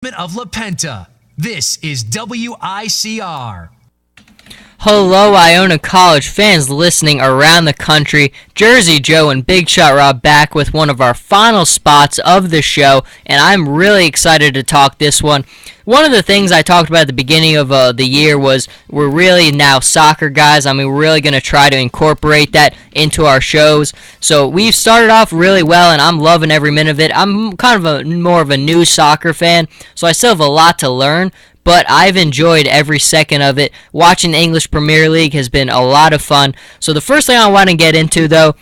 Of La Penta. This is WICR. Hello, Iona College fans listening around the country. Jersey Joe and Big Shot Rob back with one of our final spots of the show, and I'm really excited to talk this one. One of the things I talked about at the beginning of the year was we're really now soccer guys. I mean, we're really going to try to incorporate that into our shows. So we've started off really well, and I'm loving every minute of it. I'm kind of more of a new soccer fan, so I still have a lot to learn. But I've enjoyed every second of it. Watching the English Premier League has been a lot of fun. So the first thing I want to get into, though,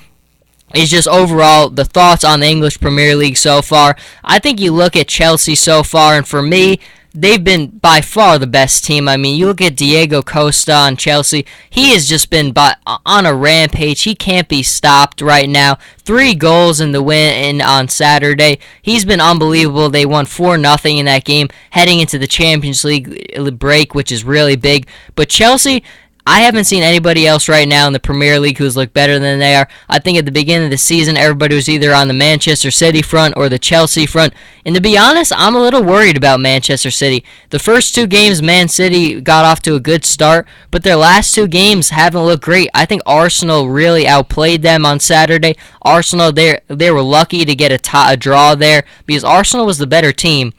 is just overall the thoughts on the English Premier League so far. I think you look at Chelsea so far, and for me, they've been by far the best team. I mean, you look at Diego Costa on Chelsea. He has just been on a rampage. He can't be stopped right now. 3 goals in the win on Saturday. He's been unbelievable. They won 4-0 in that game, heading into the Champions League break, which is really big. But Chelsea, I haven't seen anybody else right now in the Premier League who's looked better than they are. I think at the beginning of the season, everybody was either on the Manchester City front or the Chelsea front. And to be honest, I'm a little worried about Manchester City. The first 2 games, Man City got off to a good start, but their last 2 games haven't looked great. I think Arsenal really outplayed them on Saturday. Arsenal, they were lucky to get a draw there because Arsenal was the better team.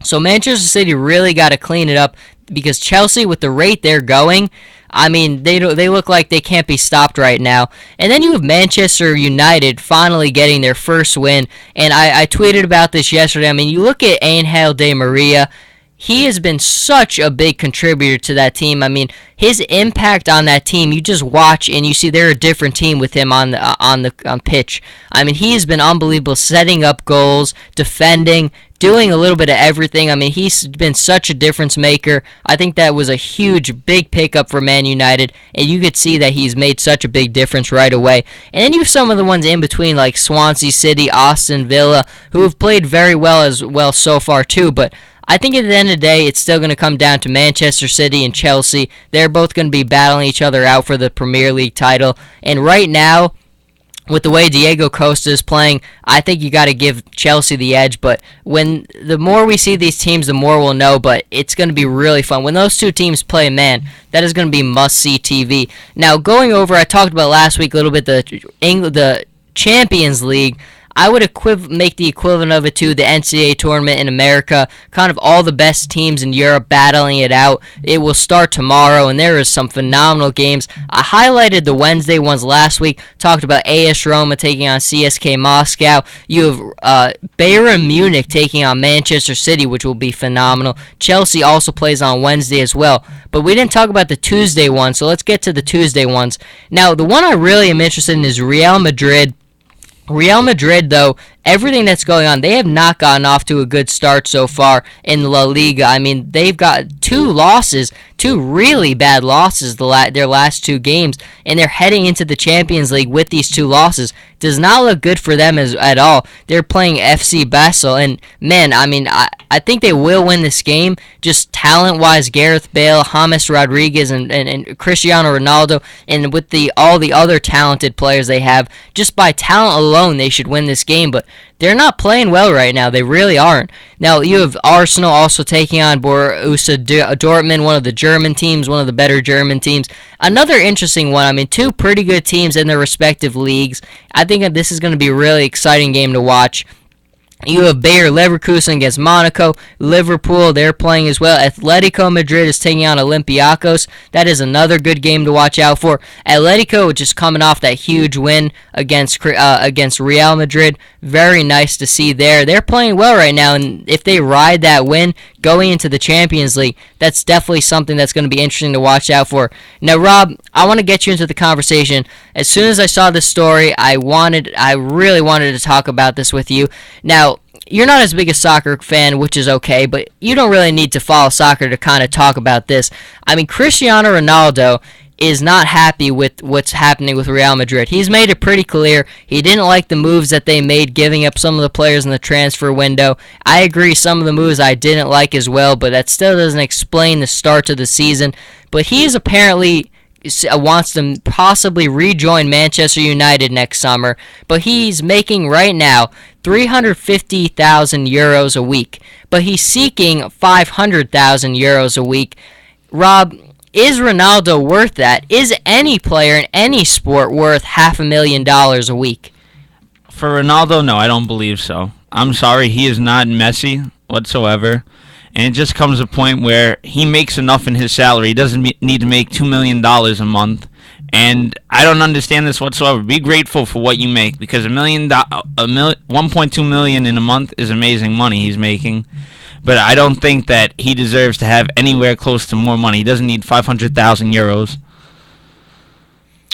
So Manchester City really got to clean it up because Chelsea, with the rate they're going, I mean, they look like they can't be stopped right now. And then you have Manchester United finally getting their first win. And I tweeted about this yesterday. I mean, you look at Angel Di Maria. He has been such a big contributor to that team. I mean, his impact on that team, you just watch and you see they're a different team with him on the pitch. I mean, he has been unbelievable, setting up goals, defending, doing a little bit of everything. I mean, he's been such a difference maker. I think that was a huge, big pickup for Man United, and you could see that he's made such a big difference right away. And then you have some of the ones in between, like Swansea City, Aston Villa, who have played very well as well so far too, but I think at the end of the day, it's still going to come down to Manchester City and Chelsea. They're both going to be battling each other out for the Premier League title. And right now, with the way Diego Costa is playing, I think you got to give Chelsea the edge. But the more we see these teams, the more we'll know. But it's going to be really fun. When those 2 teams play, man, that is going to be must-see TV. Now, going over, I talked about last week a little bit the Champions League. I would make the equivalent of it to the NCAA tournament in America, kind of all the best teams in Europe battling it out. It will start tomorrow, and there is some phenomenal games. I highlighted the Wednesday ones last week, talked about AS Roma taking on CSK Moscow. You have Bayern Munich taking on Manchester City, which will be phenomenal. Chelsea also plays on Wednesday as well. But we didn't talk about the Tuesday one, so let's get to the Tuesday ones. Now, the one I really am interested in is Real Madrid. Real Madrid, though, everything that's going on, they have not gotten off to a good start so far in La Liga. I mean, they've got 2 losses, 2 really bad losses their last 2 games, and they're heading into the Champions League with these 2 losses. Does not look good for them at all. They're playing FC Basel, and man, I mean, I think they will win this game. Just talent-wise, Gareth Bale, James Rodriguez, and Cristiano Ronaldo, and with all the other talented players they have, just by talent alone, they should win this game. But they're not playing well right now. They really aren't. Now, you have Arsenal also taking on Borussia Dortmund, one of the German teams, one of the better German teams. Another interesting one. I mean, 2 pretty good teams in their respective leagues. I think that this is going to be a really exciting game to watch. You have Bayer Leverkusen against Monaco. Liverpool, they're playing as well. Atletico Madrid is taking on Olympiacos. That is another good game to watch out for. Atletico just coming off that huge win against Real Madrid. Very nice to see there. They're playing well right now, and if they ride that win going into the Champions League, that's definitely something that's going to be interesting to watch out for. Now, Rob, I want to get you into the conversation. As soon as I saw this story, I really wanted to talk about this with you. Now, you're not as big a soccer fan, which is okay, but you don't really need to follow soccer to kind of talk about this. I mean, Cristiano Ronaldo is not happy with what's happening with Real Madrid. He's made it pretty clear he didn't like the moves that they made, giving up some of the players in the transfer window. I agree, some of the moves I didn't like as well, but that still doesn't explain the start to the season. But he's apparently wants to possibly rejoin Manchester United next summer, but he's making right now €350,000 a week. but he's seeking 500,000 euros a week. Rob, is Ronaldo worth that? Is any player in any sport worth $500,000 a week? For Ronaldo, no, I don't believe so. I'm sorry, he is not Messi whatsoever. And it just comes a point where he makes enough in his salary. He doesn't need to make $2 million a month. And I don't understand this whatsoever. Be grateful for what you make, because $1.2 million in a month is amazing money he's making. But I don't think that he deserves to have anywhere close to more money. He doesn't need 500,000 euros.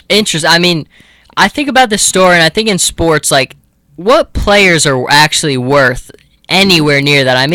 Interesting. I mean, I think about this story, and I think in sports, like, what players are actually worth anywhere near that? I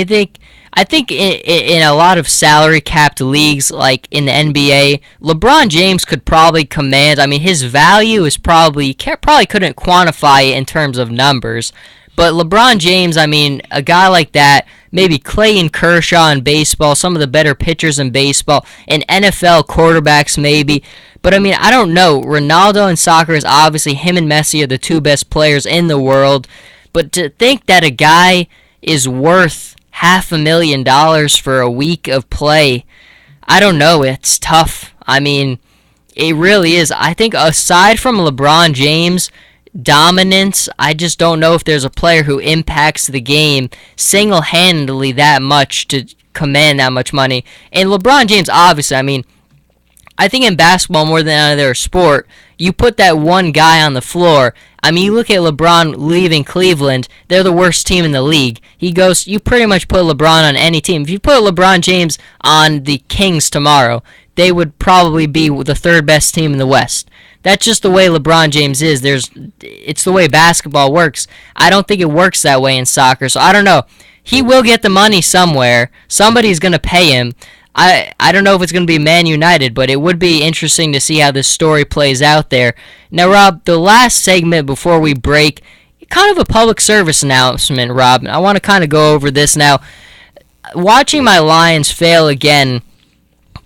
think in a lot of salary-capped leagues, like in the NBA, LeBron James could probably command. I mean, his value is probably couldn't quantify it in terms of numbers. But LeBron James, I mean, a guy like that, maybe Clayton Kershaw in baseball, some of the better pitchers in baseball, and NFL quarterbacks maybe. But I mean, I don't know. Ronaldo in soccer is obviously, him and Messi are the two best players in the world. But to think that a guy is worth $500,000 for a week of play, I don't know. It's tough. I mean, it really is. I think aside from LeBron James' dominance, I just don't know if there's a player who impacts the game single-handedly that much to command that much money. And LeBron James, obviously, I mean, I think in basketball more than any other sport, you put that one guy on the floor. I mean, you look at LeBron leaving Cleveland, they're the worst team in the league. You pretty much put LeBron on any team. If you put LeBron James on the Kings tomorrow, they would probably be the third best team in the West. That's just the way LeBron James is. It's the way basketball works. I don't think it works that way in soccer, so I don't know. He will get the money somewhere. Somebody's going to pay him. I don't know if it's going to be Man United, but it would be interesting to see how this story plays out there. Now, Rob, the last segment before we break, kind of a public service announcement, Rob. I want to kind of go over this now. Watching my Lions fail again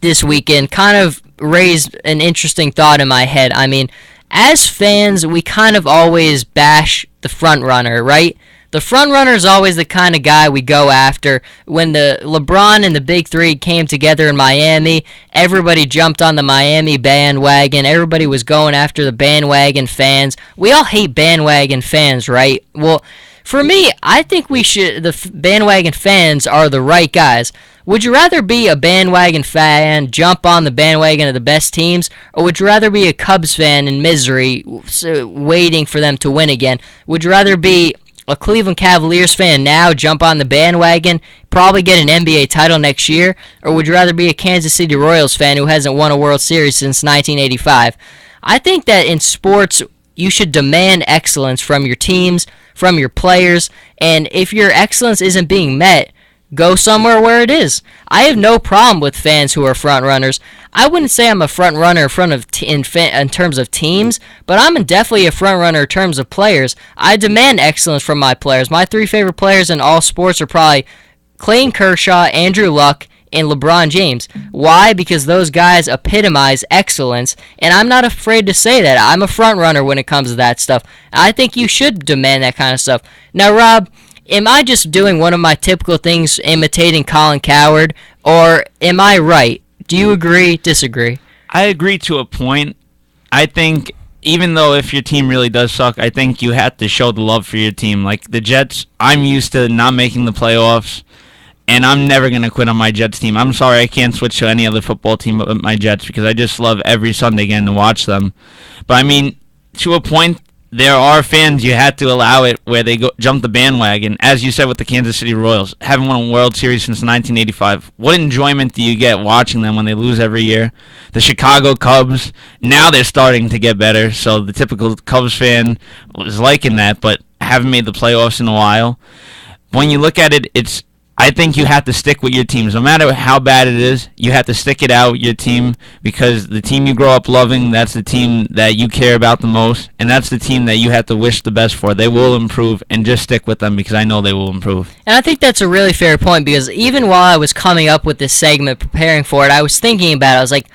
this weekend kind of raised an interesting thought in my head. I mean, as fans, we kind of always bash the front runner, right? The front runner is always the kind of guy we go after. When the LeBron and the Big Three came together in Miami, everybody jumped on the Miami bandwagon. Everybody was going after the bandwagon fans. We all hate bandwagon fans, right? Well, for me, I think the bandwagon fans are the right guys. Would you rather be a bandwagon fan, jump on the bandwagon of the best teams, or would you rather be a Cubs fan in misery, waiting for them to win again? Would you rather be a Cleveland Cavaliers fan now, jump on the bandwagon, probably get an NBA title next year, or would you rather be a Kansas City Royals fan who hasn't won a World Series since 1985? I think that in sports, you should demand excellence from your teams, from your players, and if your excellence isn't being met, go somewhere where it is. I have no problem with fans who are front runners. I wouldn't say I'm a front runner in terms of teams, but I'm definitely a front runner in terms of players. I demand excellence from my players. My three favorite players in all sports are probably Clayton Kershaw, Andrew Luck, and LeBron James. Why? Because those guys epitomize excellence, and I'm not afraid to say that. I'm a front runner when it comes to that stuff. I think you should demand that kind of stuff. Now, Rob, am I just doing one of my typical things, imitating Colin Cowherd, or am I right? Do you agree, disagree? I agree to a point. I think even though if your team really does suck, I think you have to show the love for your team. Like the Jets, I'm used to not making the playoffs, and I'm never going to quit on my Jets team. I'm sorry I can't switch to any other football team but my Jets because I just love every Sunday getting to watch them. But I mean, to a point, there are fans you had to allow it where they jump the bandwagon. As you said with the Kansas City Royals, haven't won a World Series since 1985. What enjoyment do you get watching them when they lose every year? The Chicago Cubs, now they're starting to get better, so the typical Cubs fan was liking that, but haven't made the playoffs in a while. When you look at it, I think you have to stick with your teams. No matter how bad it is, you have to stick it out with your team because the team you grow up loving, that's the team that you care about the most, and that's the team that you have to wish the best for. They will improve, and just stick with them because I know they will improve. And I think that's a really fair point because even while I was coming up with this segment, preparing for it, I was thinking about it. I was like,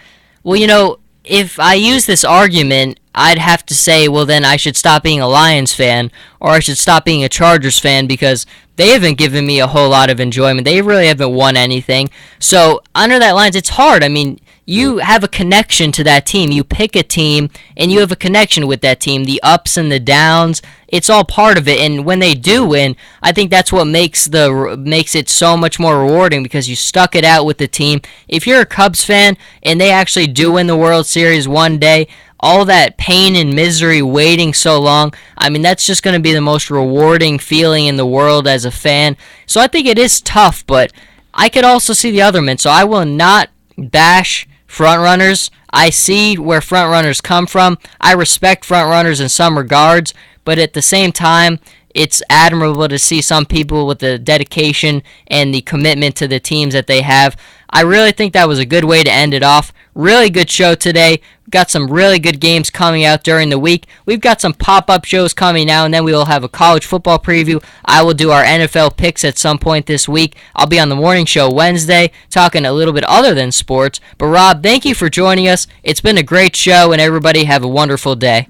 well, if I use this argument, I'd have to say, well, then I should stop being a Lions fan, or I should stop being a Chargers fan, because they haven't given me a whole lot of enjoyment. They really haven't won anything. So, under that lines, it's hard. I mean, you have a connection to that team. You pick a team, and you have a connection with that team. The ups and the downs, it's all part of it. And when they do win, I think that's what makes it so much more rewarding, because you stuck it out with the team. If you're a Cubs fan and they actually do win the World Series one day, all that pain and misery waiting so long, I mean, that's just going to be the most rewarding feeling in the world as a fan. So I think it is tough, but I could also see the other men. So I will not bash frontrunners. I see where frontrunners come from. I respect frontrunners in some regards, but at the same time, it's admirable to see some people with the dedication and the commitment to the teams that they have. I really think that was a good way to end it off. Really good show today. We've got some really good games coming out during the week. We've got some pop-up shows coming out, and then we will have a college football preview. I will do our NFL picks at some point this week. I'll be on the morning show Wednesday, talking a little bit other than sports. But Rob, thank you for joining us. It's been a great show, and everybody have a wonderful day.